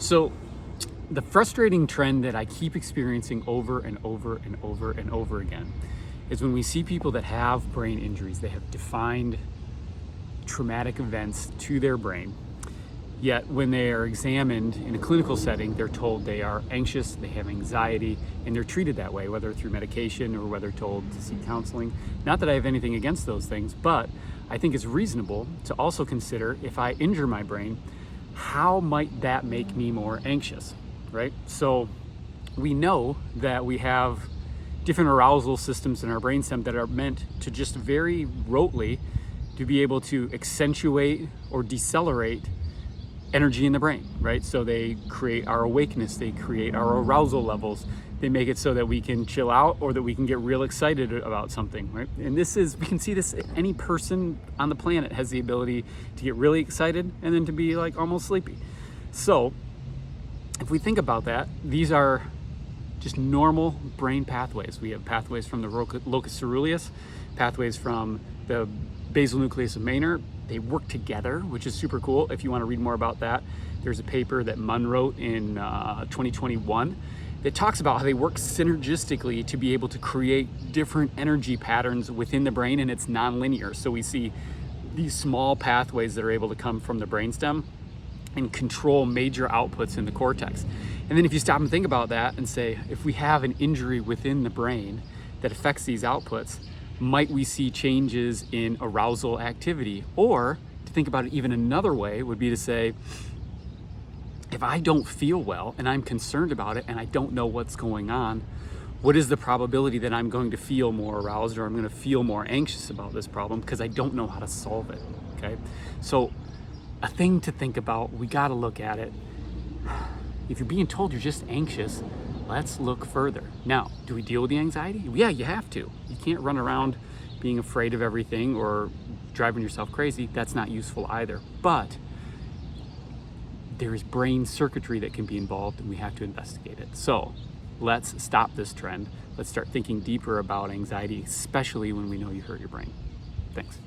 So the frustrating trend that I keep experiencing over and over and over and over again is when we see people that have brain injuries, they have defined traumatic events to their brain, yet when they are examined in a clinical setting, they're told they are anxious, they have anxiety, and they're treated that way, whether through medication or whether told to seek counseling. Not that I have anything against those things, but I think it's reasonable to also consider, if I injure my brain, how might that make me more anxious, right? So we know that we have different arousal systems in our brainstem that are meant to just very rotely to be able to accentuate or decelerate energy in the brain, right? So they create our awakeness, they create our arousal levels, they make it so that we can chill out or that we can get real excited about something, right? And we can see this, any person on the planet has the ability to get really excited and then to be like almost sleepy. So if we think about that, these are just normal brain pathways. We have pathways from the locus ceruleus, pathways from the basal nucleus of Maynard. They work together, which is super cool. If you want to read more about that, there's a paper that Munn wrote in 2021 that talks about how they work synergistically to be able to create different energy patterns within the brain, and it's nonlinear. So we see these small pathways that are able to come from the brainstem and control major outputs in the cortex. And then if you stop and think about that and say, if we have an injury within the brain that affects these outputs, might we see changes in arousal activity? Or to think about it even another way would be to say, if I don't feel well and I'm concerned about it and I don't know what's going on, what is the probability that I'm going to feel more aroused or I'm going to feel more anxious about this problem because I don't know how to solve it, okay? So a thing to think about, we got to look at it. If you're being told you're just anxious, let's look further. Now, do we deal with the anxiety? Yeah, you have to. You can't run around being afraid of everything or driving yourself crazy. That's not useful either. But there is brain circuitry that can be involved and we have to investigate it. So let's stop this trend. Let's start thinking deeper about anxiety, especially when we know you hurt your brain. Thanks.